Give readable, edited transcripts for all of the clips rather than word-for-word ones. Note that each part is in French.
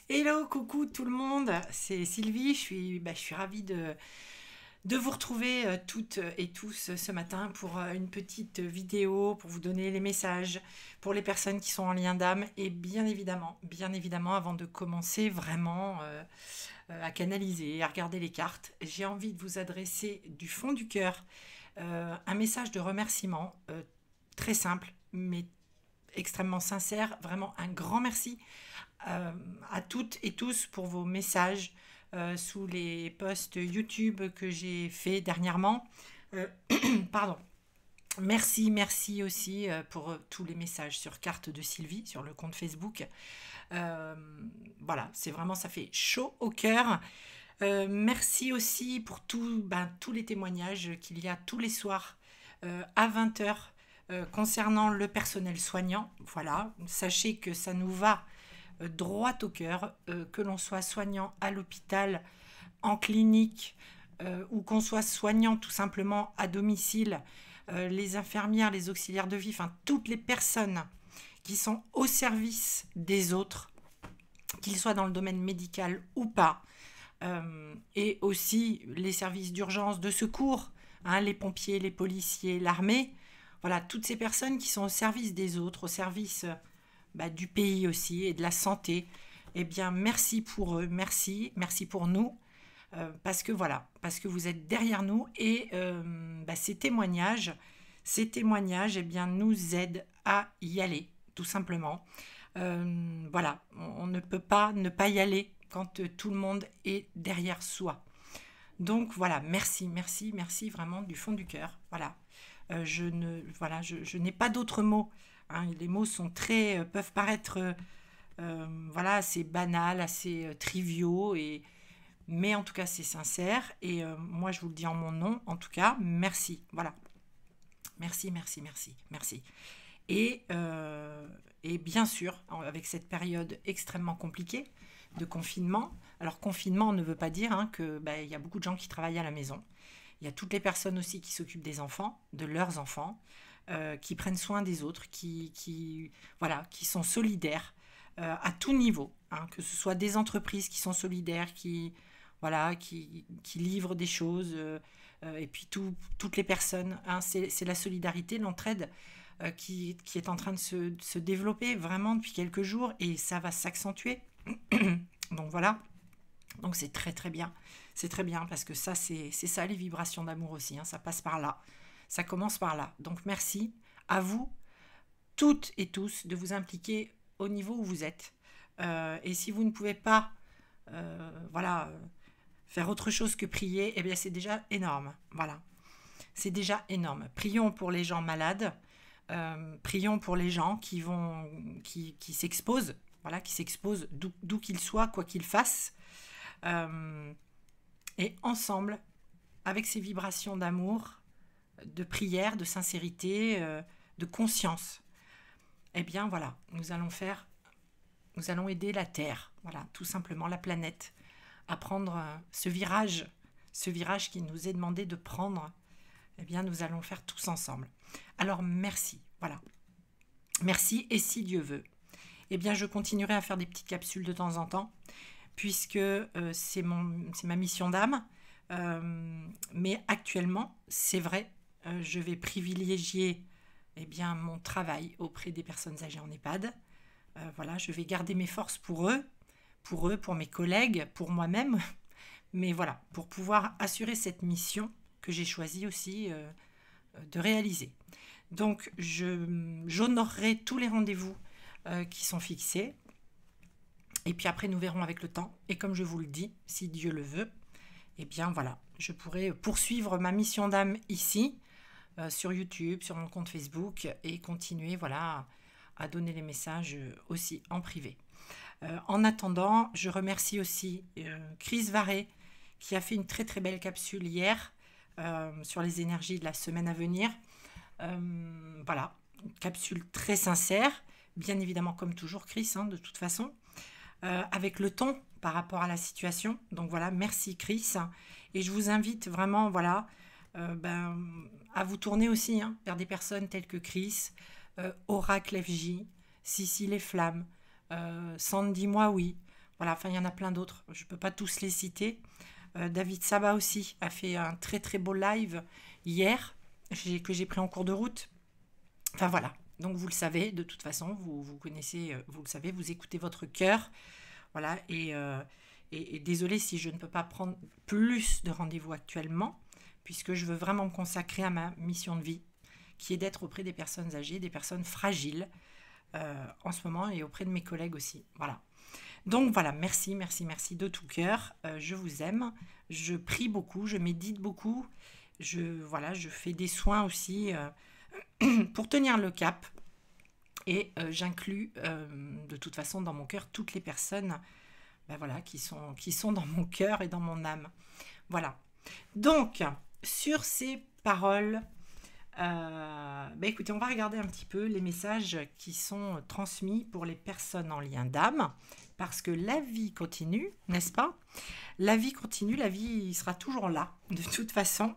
Hello, coucou tout le monde, c'est Sylvie, je suis ravie de vous retrouver toutes et tous ce matin pour une petite vidéo, pour vous donner les messages pour les personnes qui sont en lien d'âme et bien évidemment, avant de commencer vraiment à canaliser, à regarder les cartes, j'ai envie de vous adresser du fond du cœur un message de remerciement très simple mais extrêmement sincère, vraiment un grand merci à toutes et tous pour vos messages sous les posts YouTube que j'ai fait dernièrement. Euh, Pardon. Merci aussi pour tous les messages sur carte de Sylvie, sur le compte Facebook. Euh, voilà, c'est vraiment, ça fait chaud au cœur. Merci aussi pour tous les témoignages qu'il y a tous les soirs à 20 h concernant le personnel soignant. Voilà, sachez que ça nous va droit au cœur, que l'on soit soignant à l'hôpital, en clinique, ou qu'on soit soignant tout simplement à domicile, les infirmières, les auxiliaires de vie, enfin toutes les personnes qui sont au service des autres, qu'ils soient dans le domaine médical ou pas, et aussi les services d'urgence, de secours, hein, les pompiers, les policiers, l'armée, voilà, toutes ces personnes qui sont au service des autres, au service du pays aussi et de la santé, eh bien merci pour eux, merci pour nous, parce que voilà, parce que vous êtes derrière nous et ces témoignages eh bien, nous aident à y aller, tout simplement. Voilà, on ne peut pas ne pas y aller quand tout le monde est derrière soi. Donc voilà, merci vraiment du fond du cœur. Voilà, je n'ai pas d'autres mots. Hein. Les mots sont peuvent paraître voilà, assez banals, assez triviaux, mais en tout cas c'est sincère. Et moi je vous le dis en mon nom, en tout cas, merci. Voilà, merci. Et, euh, et bien sûr, avec cette période extrêmement compliquée de confinement, alors confinement ne veut pas dire que y a beaucoup de gens qui travaillent à la maison. Il y a toutes les personnes aussi qui s'occupent des enfants, de leurs enfants, qui prennent soin des autres, voilà, qui sont solidaires à tout niveau, hein, que ce soit des entreprises qui sont solidaires, voilà, qui livrent des choses, et puis toutes les personnes. Hein, c'est la solidarité, l'entraide qui est en train de se développer vraiment depuis quelques jours et ça va s'accentuer. Donc voilà, donc c'est très très bien. C'est très bien parce que ça, c'est ça les vibrations d'amour aussi. Hein, ça passe par là. Ça commence par là. Donc merci à vous, toutes et tous, de vous impliquer au niveau où vous êtes. Et si vous ne pouvez pas voilà, faire autre chose que prier, eh bien c'est déjà énorme. Voilà, c'est déjà énorme. Prions pour les gens malades. Prions pour les gens qui s'exposent. Voilà, qui s'exposent d'où qu'ils soient, quoi qu'ils fassent. Euh, et ensemble, avec ces vibrations d'amour, de prière, de sincérité, de conscience, eh bien voilà, nous allons aider la Terre, voilà, tout simplement la planète, à prendre ce virage qui nous est demandé de prendre. Eh bien, nous allons le faire tous ensemble. Alors merci, voilà, merci. Et si Dieu veut, eh bien, je continuerai à faire des petites capsules de temps en temps, puisque c'est ma mission d'âme. Mais actuellement, c'est vrai, je vais privilégier eh bien, mon travail auprès des personnes âgées en EHPAD. Voilà, je vais garder mes forces pour mes collègues, pour moi-même, mais voilà, pour pouvoir assurer cette mission que j'ai choisi aussi de réaliser. Donc, j'honorerai tous les rendez-vous qui sont fixés. Et puis après, nous verrons avec le temps. Et comme je vous le dis, si Dieu le veut, eh bien voilà, je pourrai poursuivre ma mission d'âme ici, sur YouTube, sur mon compte Facebook, et continuer voilà, à donner les messages aussi en privé. En attendant, je remercie aussi Chris Varé, qui a fait une très très belle capsule hier sur les énergies de la semaine à venir. Voilà, une capsule très sincère, bien évidemment comme toujours Chris, de toute façon. Avec le ton par rapport à la situation. Donc voilà, merci Chris. Et je vous invite vraiment voilà, à vous tourner aussi vers des personnes telles que Chris, Oracle FJ, Sissi les Flammes, Sandy Moi Oui. Voilà, enfin, il y en a plein d'autres. Je ne peux pas tous les citer. David Saba aussi a fait un très très beau live hier que j'ai pris en cours de route. Enfin voilà, donc vous le savez, de toute façon, vous connaissez, vous le savez, vous écoutez votre cœur. Voilà, et désolé si je ne peux pas prendre plus de rendez-vous actuellement, puisque je veux vraiment me consacrer à ma mission de vie, qui est d'être auprès des personnes âgées, des personnes fragiles en ce moment, et auprès de mes collègues aussi. Voilà. Donc voilà, merci, merci, merci de tout cœur. Je vous aime. Je prie beaucoup, je médite beaucoup. Voilà, je fais des soins aussi pour tenir le cap. Et j'inclus de toute façon dans mon cœur toutes les personnes ben voilà, qui sont dans mon cœur et dans mon âme. Voilà. Donc, sur ces paroles, ben écoutez, on va regarder un petit peu les messages qui sont transmis pour les personnes en lien d'âme, parce que la vie continue, n'est-ce pas? La vie continue, la vie sera toujours là, de toute façon,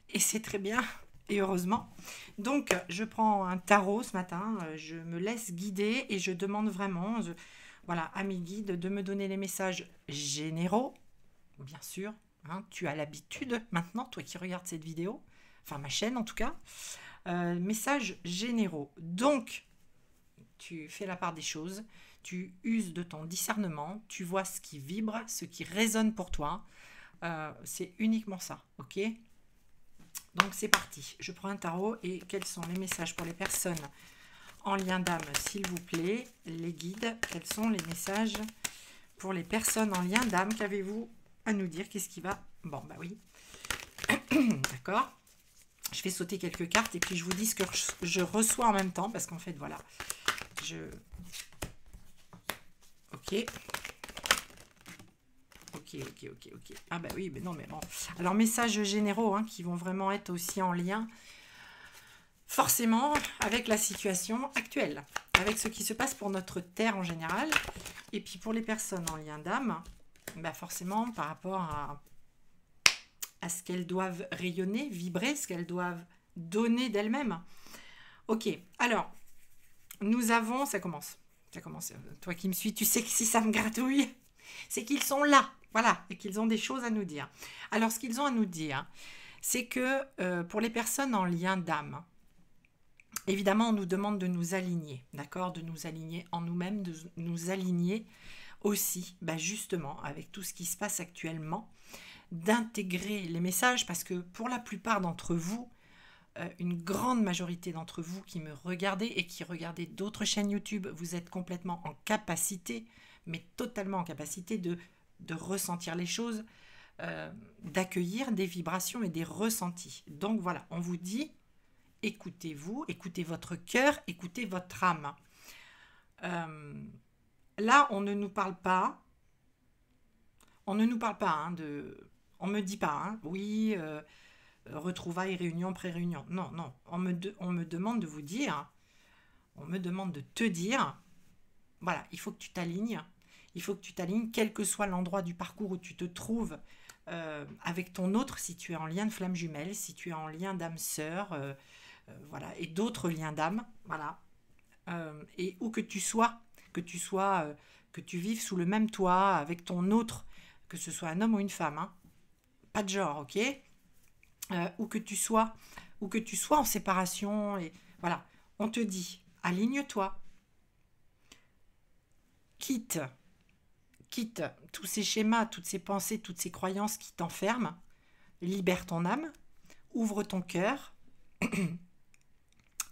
et c'est très bien, et heureusement. Donc, je prends un tarot ce matin, je me laisse guider, et je demande vraiment voilà, à mes guides de me donner les messages généraux, bien sûr, hein, tu as l'habitude maintenant, toi qui regardes cette vidéo, enfin ma chaîne en tout cas, messages généraux. Donc, tu fais la part des choses, tu uses de ton discernement, tu vois ce qui vibre, ce qui résonne pour toi. C'est uniquement ça, ok? Donc c'est parti, je prends un tarot et quels sont les messages pour les personnes en lien d'âme, s'il vous plaît, les guides, quels sont les messages pour les personnes en lien d'âme? Qu'avez-vous à nous dire? Qu'est-ce qui va? Bon, bah oui. D'accord. Je vais sauter quelques cartes et puis je vous dis ce que je reçois en même temps parce qu'en fait, voilà. Ok. Ok. Ah bah oui, mais non, mais bon. Alors, messages généraux hein, qui vont vraiment être aussi en lien forcément avec la situation actuelle, avec ce qui se passe pour notre Terre en général, et puis pour les personnes en lien d'âme, bah forcément par rapport à ce qu'elles doivent rayonner, vibrer, ce qu'elles doivent donner d'elles-mêmes. Ok, alors, nous avons, ça commence, toi qui me suis, tu sais que si ça me gratouille, c'est qu'ils sont là, voilà, et qu'ils ont des choses à nous dire. Alors, ce qu'ils ont à nous dire, c'est que pour les personnes en lien d'âme, évidemment, on nous demande de nous aligner, d'accord? De nous aligner en nous-mêmes, de nous aligner aussi, bah justement, avec tout ce qui se passe actuellement, d'intégrer les messages, parce que pour la plupart d'entre vous, une grande majorité d'entre vous qui me regardez et qui regardez d'autres chaînes YouTube, vous êtes complètement en capacité, mais totalement en capacité de ressentir les choses, d'accueillir des vibrations et des ressentis. Donc voilà, on vous dit... Écoutez-vous, écoutez votre cœur, écoutez votre âme. Là, on ne nous parle pas. On ne nous parle pas hein, de... On me dit pas, hein, oui, retrouvailles, réunion, pré-réunion. Non, non. On me demande de vous dire, on me demande de te dire, voilà, il faut que tu t'alignes. Il faut que tu t'alignes, quel que soit l'endroit du parcours où tu te trouves avec ton autre, si tu es en lien de flamme jumelle, si tu es en lien d'âme sœur, voilà, et d'autres liens d'âme, voilà. Et où que tu sois, que tu vives sous le même toit avec ton autre, que ce soit un homme ou une femme, hein, pas de genre, ok, où que tu sois en séparation, et voilà, on te dit, aligne-toi, quitte tous ces schémas, toutes ces pensées, toutes ces croyances qui t'enferment, libère ton âme, ouvre ton cœur,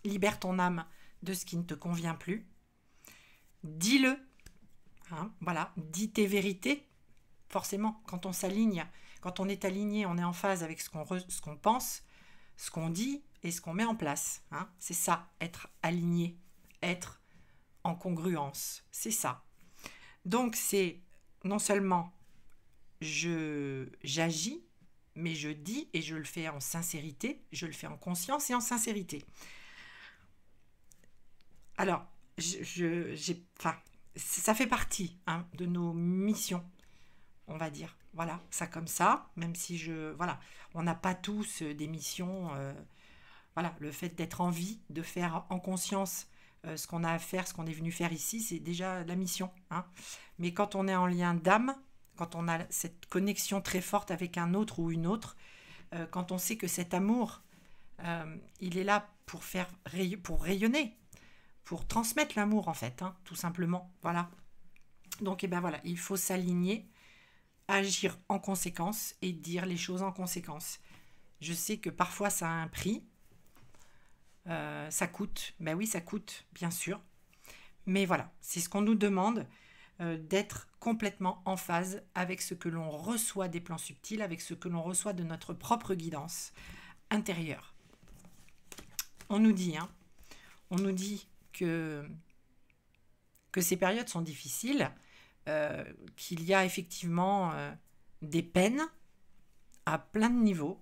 libère ton âme de ce qui ne te convient plus. Dis-le. Hein, voilà, dis tes vérités. Forcément, quand on s'aligne, quand on est aligné, on est en phase avec ce qu'on pense, ce qu'on dit et ce qu'on met en place. Hein. C'est ça, être aligné, être en congruence. C'est ça. Donc, c'est non seulement j'agis, mais je dis et je le fais en sincérité, je le fais en conscience et en sincérité. Alors, ça fait partie hein, de nos missions, on va dire. Voilà, ça comme ça, même si voilà, on n'a pas tous des missions. Voilà, le fait d'être en vie, de faire en conscience ce qu'on a à faire, ce qu'on est venu faire ici, c'est déjà la mission, hein. Mais quand on est en lien d'âme, quand on a cette connexion très forte avec un autre ou une autre, quand on sait que cet amour, il est là pour rayonner, pour transmettre l'amour en fait, hein, tout simplement. Voilà. Donc, voilà, il faut s'aligner, agir en conséquence et dire les choses en conséquence. Je sais que parfois ça a un prix, ça coûte, ben oui ça coûte bien sûr, mais voilà, c'est ce qu'on nous demande, d'être complètement en phase avec ce que l'on reçoit des plans subtils, avec ce que l'on reçoit de notre propre guidance intérieure. On nous dit que ces périodes sont difficiles, qu'il y a effectivement des peines à plein de niveaux,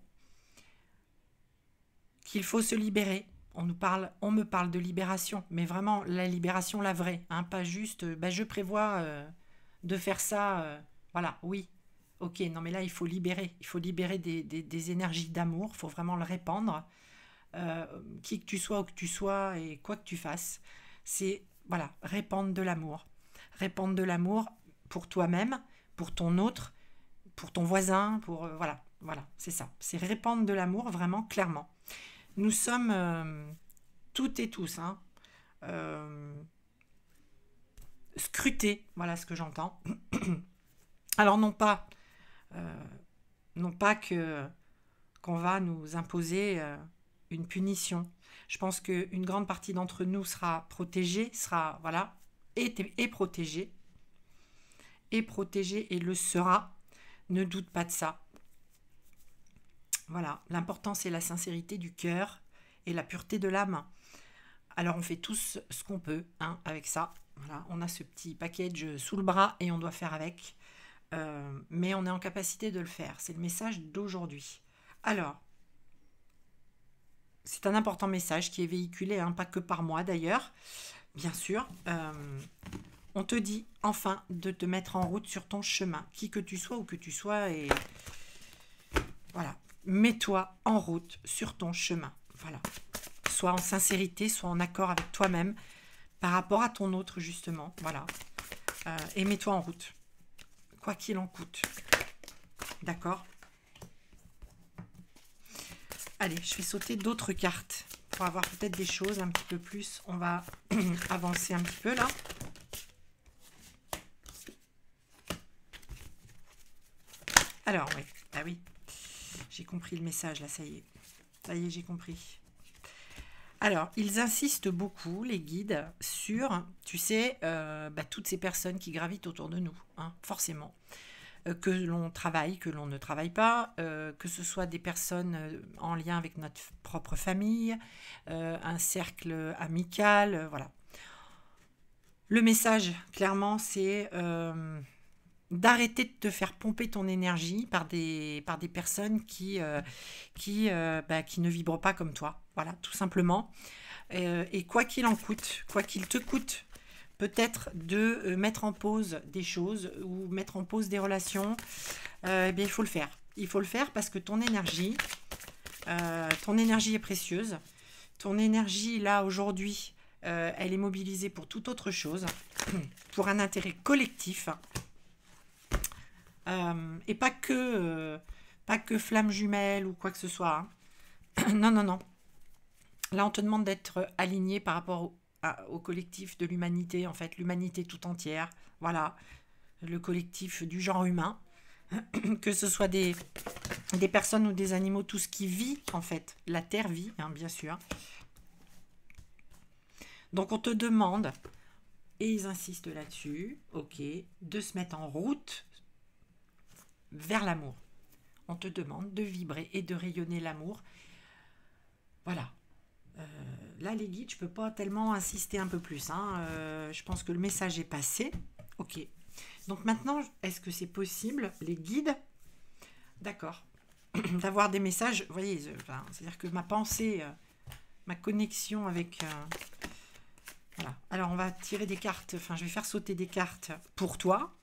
qu'il faut se libérer. On me parle de libération, mais vraiment la libération, la vraie, hein, pas juste je prévois de faire ça, voilà, oui, ok, non mais là il faut libérer des énergies d'amour, il faut vraiment le répandre, qui que tu sois, où que tu sois et quoi que tu fasses, c'est voilà, répandre de l'amour pour toi-même, pour ton autre, pour ton voisin, pour voilà, c'est ça, c'est répandre de l'amour vraiment clairement. Nous sommes toutes et tous scrutés, voilà ce que j'entends. Alors non pas qu'on va nous imposer une punition. Je pense qu'une grande partie d'entre nous sera protégée, est protégée, et le sera. Ne doute pas de ça. Voilà, l'important c'est la sincérité du cœur et la pureté de l'âme. Alors on fait tous ce qu'on peut avec ça. Voilà, on a ce petit package sous le bras et on doit faire avec. Mais on est en capacité de le faire. C'est le message d'aujourd'hui. Alors, c'est un important message qui est véhiculé, pas que par moi d'ailleurs, bien sûr. On te dit enfin de te mettre en route sur ton chemin, qui que tu sois, où que tu sois, et voilà. Mets-toi en route sur ton chemin. Voilà. Soit en sincérité, soit en accord avec toi-même par rapport à ton autre, justement. Voilà. Et mets-toi en route. Quoi qu'il en coûte. D'accord ? Allez, je vais sauter d'autres cartes pour avoir peut-être des choses un petit peu plus. On va avancer un petit peu là. Alors, oui. Ah oui. J'ai compris le message, là, ça y est. Ça y est, j'ai compris. Alors, ils insistent beaucoup, les guides, sur, tu sais, toutes ces personnes qui gravitent autour de nous, forcément. Que l'on travaille, que l'on ne travaille pas, que ce soit des personnes en lien avec notre propre famille, un cercle amical, voilà. Le message, clairement, c'est d'arrêter de te faire pomper ton énergie par des personnes qui ne vibrent pas comme toi. Voilà, tout simplement. Et quoi qu'il en coûte, quoi qu'il te coûte, peut-être de mettre en pause des choses ou mettre en pause des relations, il faut le faire. Il faut le faire parce que ton énergie est précieuse. Ton énergie, là, aujourd'hui, elle est mobilisée pour toute autre chose, pour un intérêt collectif. Et pas que flamme jumelle ou quoi que ce soit. Non, non, non. Là, on te demande d'être aligné par rapport au collectif de l'humanité, en fait, l'humanité tout entière. Voilà, le collectif du genre humain. Que ce soit des personnes ou des animaux, tout ce qui vit, en fait. La terre vit, bien sûr. Donc, on te demande, et ils insistent là-dessus, ok, de se mettre en route vers l'amour. On te demande de vibrer et de rayonner l'amour. Voilà. Là, les guides, je ne peux pas tellement insister un peu plus. Je pense que le message est passé. Ok. Donc maintenant, est-ce que c'est possible, les guides, d'accord, d'avoir des messages, vous voyez, c'est-à-dire que ma pensée, ma connexion avec... voilà. Alors, on va tirer des cartes, je vais faire sauter des cartes pour toi,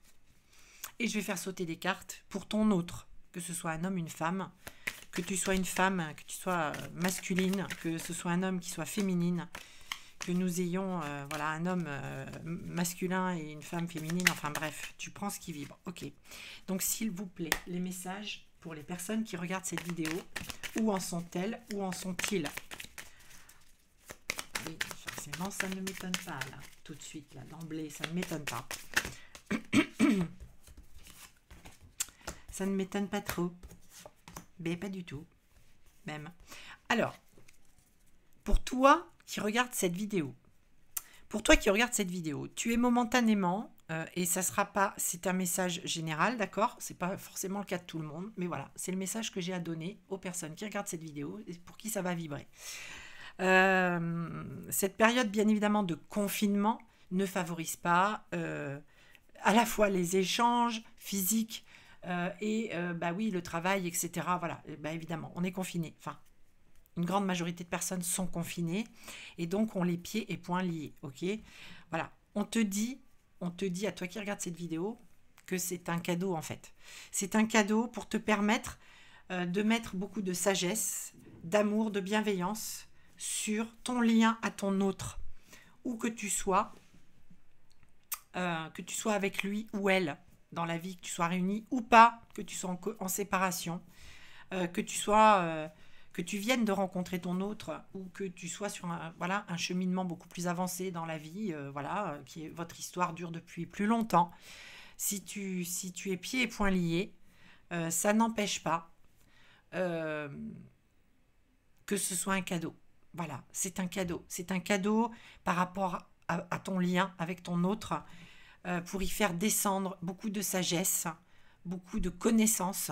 et je vais faire sauter des cartes pour ton autre, que ce soit un homme, une femme, que tu sois une femme, que tu sois masculine, que ce soit un homme qui soit féminine, que que nous ayons voilà, un homme masculin et une femme féminine, enfin bref, tu prends ce qui vibre. Ok. Donc s'il vous plaît, les messages pour les personnes qui regardent cette vidéo, où en sont-elles, où en sont-ils? Oui, forcément, ça ne m'étonne pas, là, tout de suite, là, d'emblée, ça ne m'étonne pas. Ça ne m'étonne pas trop. Mais pas du tout, même. Alors, pour toi qui regarde cette vidéo, tu es momentanément, et ça sera pas, c'est un message général, d'accord? C'est pas forcément le cas de tout le monde, mais voilà, c'est le message que j'ai à donner aux personnes qui regardent cette vidéo et pour qui ça va vibrer. Cette période, bien évidemment, de confinement ne favorise pas à la fois les échanges physiques et bah oui, le travail, etc. Voilà, bah évidemment, on est confiné. Enfin, une grande majorité de personnes sont confinées et donc ont les pieds et poings liés. Ok, voilà. On te dit à toi qui regardes cette vidéo que c'est un cadeau en fait. C'est un cadeau pour te permettre de mettre beaucoup de sagesse, d'amour, de bienveillance sur ton lien à ton autre, où que tu sois avec lui ou elle dans la vie, que tu sois réuni ou pas, que tu sois en séparation, que tu viennes de rencontrer ton autre ou que tu sois sur un cheminement beaucoup plus avancé dans la vie, votre histoire dure depuis plus longtemps. Si tu es pieds et poings liés, ça n'empêche pas que ce soit un cadeau. Voilà, c'est un cadeau. C'est un cadeau par rapport à ton lien avec ton autre, pour y faire descendre beaucoup de sagesse, beaucoup de connaissances,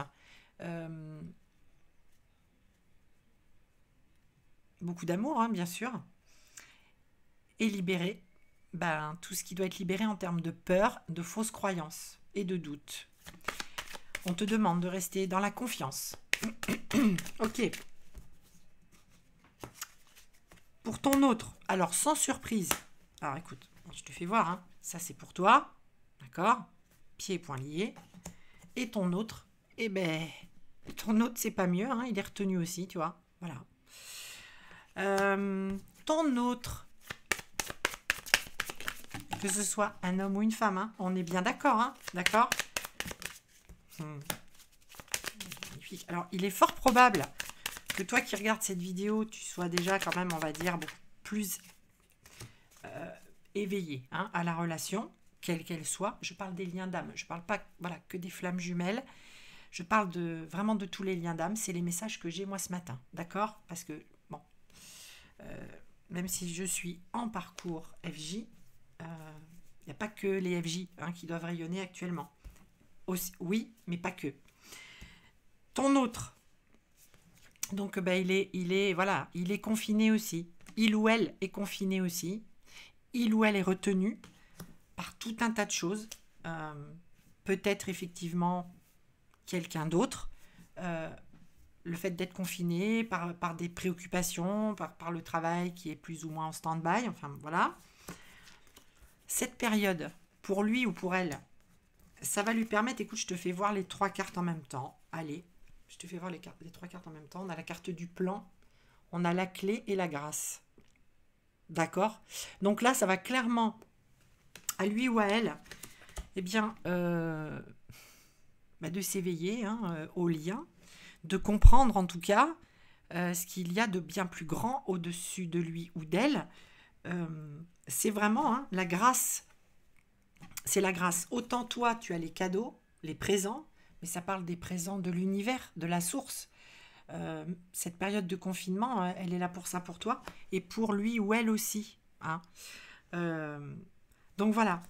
beaucoup d'amour, hein, bien sûr, et libérer tout ce qui doit être libéré en termes de peur, de fausses croyances et de doutes. On te demande de rester dans la confiance. Ok. Pour ton autre, alors sans surprise. Alors écoute, je te fais voir, hein. Ça c'est pour toi, d'accord? Pieds et poings liés. Et ton autre, eh ben, ton autre c'est pas mieux, hein. Il est retenu aussi, tu vois. Voilà. Ton autre, que ce soit un homme ou une femme, hein, on est bien d'accord, hein, d'accord? Magnifique. Alors, il est fort probable que toi qui regardes cette vidéo, tu sois déjà quand même, on va dire, beaucoup plus éveillé, hein, à la relation, quelle qu'elle soit. Je parle des liens d'âme, je parle pas que des flammes jumelles. Je parle vraiment de tous les liens d'âme. C'est les messages que j'ai moi ce matin, d'accord? Parce que, bon, même si je suis en parcours FJ, il n'y a pas que les FJ, hein, qui doivent rayonner actuellement. Aussi, oui, mais pas que. Ton autre, donc il est confiné aussi. Il ou elle est confiné aussi. Il ou elle est retenu par tout un tas de choses. Peut-être effectivement quelqu'un d'autre. Le fait d'être confiné par des préoccupations, par le travail qui est plus ou moins en stand-by. Enfin, voilà. Cette période, pour lui ou pour elle, ça va lui permettre... Écoute, je te fais voir les 3 cartes en même temps. Allez, je te fais voir les 3 cartes en même temps. On a la carte du plan, on a la clé et la grâce. D'accord? Donc là, ça va clairement, à lui ou à elle, eh bien, de s'éveiller, hein, au lien, de comprendre en tout cas ce qu'il y a de bien plus grand au-dessus de lui ou d'elle. C'est vraiment, hein, la grâce. C'est la grâce. Autant toi, tu as les cadeaux, les présents, mais ça parle des présents de l'univers, de la source. Cette période de confinement, elle est là pour ça, pour toi, et pour lui ou elle aussi, hein. Donc voilà.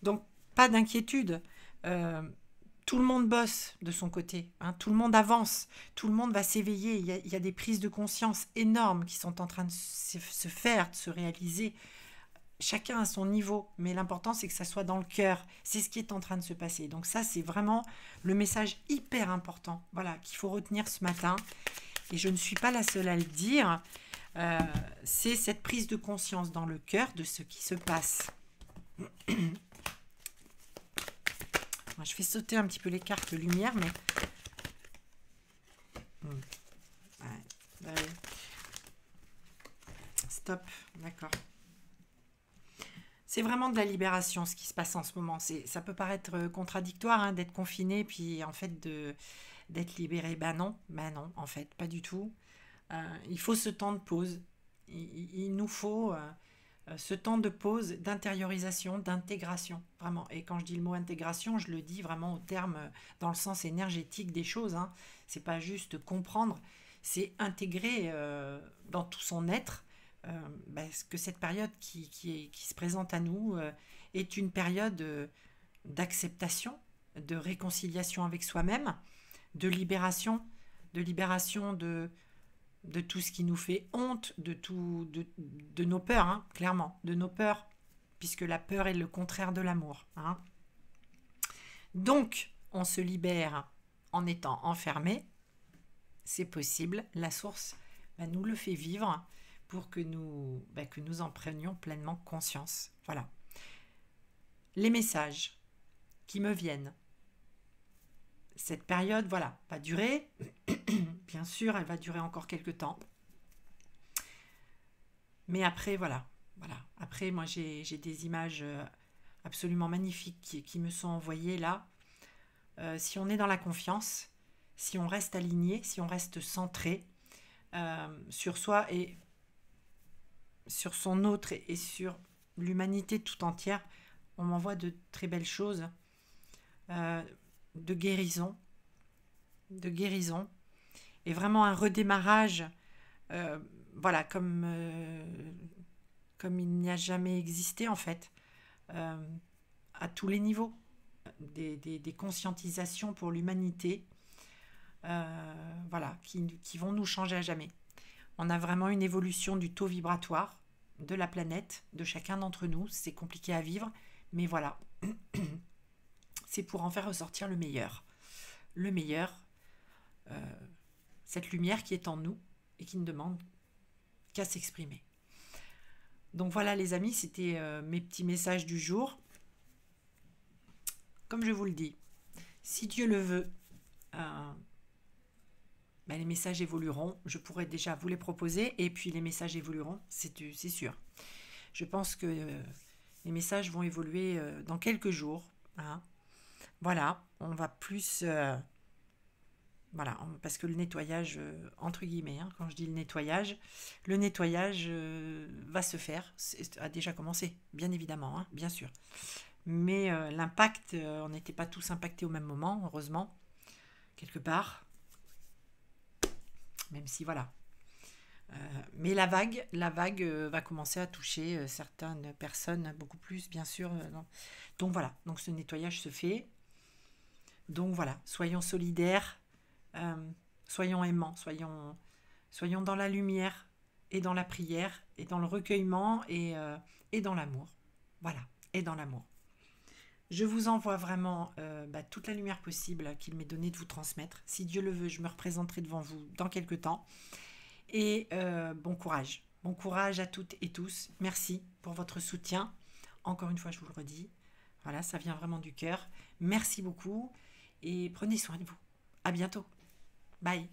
Donc pas d'inquiétude. Tout le monde bosse de son côté, hein. Tout le monde avance, tout le monde va s'éveiller. Il y a des prises de conscience énormes qui sont en train de se faire, de se réaliser. Chacun à son niveau, mais l'important c'est que ça soit dans le cœur. C'est ce qui est en train de se passer. Donc ça, c'est vraiment le message hyper important, voilà, qu'il faut retenir ce matin. Et je ne suis pas la seule à le dire. C'est cette prise de conscience dans le cœur de ce qui se passe. Moi, je fais sauter un petit peu les cartes lumière, mais... Ouais. Stop, d'accord. C'est vraiment de la libération ce qui se passe en ce moment. Ça peut paraître contradictoire hein, d'être confiné puis en fait d'être libéré. Ben non, en fait, pas du tout. Il faut ce temps de pause. Il nous faut ce temps de pause, d'intériorisation, d'intégration, vraiment. Et quand je dis le mot intégration, je le dis vraiment au terme, dans le sens énergétique des choses. Hein. C'est pas juste comprendre, c'est intégrer dans tout son être que cette période qui se présente à nous est une période d'acceptation, de réconciliation avec soi-même, de libération de tout ce qui nous fait honte, de nos peurs, hein, clairement, de nos peurs, puisque la peur est le contraire de l'amour. Hein. Donc, on se libère en étant enfermé, c'est possible, la source nous le fait vivre pour que nous en prenions pleinement conscience. Voilà. Les messages qui me viennent. Cette période, voilà, va durer. Bien sûr, elle va durer encore quelques temps. Mais après, voilà. Après, moi, j'ai des images absolument magnifiques qui me sont envoyées là. Si on est dans la confiance, si on reste aligné, si on reste centré sur soi et sur son autre et sur l'humanité tout entière, on m'envoie de très belles choses, de guérison, et vraiment un redémarrage, voilà, comme il n'y a jamais existé en fait, à tous les niveaux, des conscientisations pour l'humanité, voilà, qui vont nous changer à jamais. On a vraiment une évolution du taux vibratoire de la planète, de chacun d'entre nous. C'est compliqué à vivre, mais voilà. C'est pour en faire ressortir le meilleur. Le meilleur, cette lumière qui est en nous et qui ne demande qu'à s'exprimer. Donc voilà les amis, c'était mes petits messages du jour. Comme je vous le dis, si Dieu le veut, les messages évolueront. Je pourrais déjà vous les proposer et puis les messages évolueront, c'est sûr. Je pense que les messages vont évoluer dans quelques jours. Hein. Voilà, on va plus... parce que le nettoyage, entre guillemets, hein, quand je dis le nettoyage va se faire, a déjà commencé, bien évidemment, hein, bien sûr. Mais l'impact, on n'était pas tous impactés au même moment, heureusement, quelque part. Même si, voilà. Mais la vague va commencer à toucher certaines personnes beaucoup plus, bien sûr. Donc voilà, donc ce nettoyage se fait. Donc voilà, soyons solidaires, soyons aimants, soyons dans la lumière et dans la prière et dans le recueillement et dans l'amour. Voilà, et dans l'amour. Je vous envoie vraiment toute la lumière possible qu'il m'est donné de vous transmettre. Si Dieu le veut, je me représenterai devant vous dans quelques temps. Et bon courage. Bon courage à toutes et tous. Merci pour votre soutien. Encore une fois, je vous le redis. Voilà, ça vient vraiment du cœur. Merci beaucoup et prenez soin de vous. À bientôt. Bye.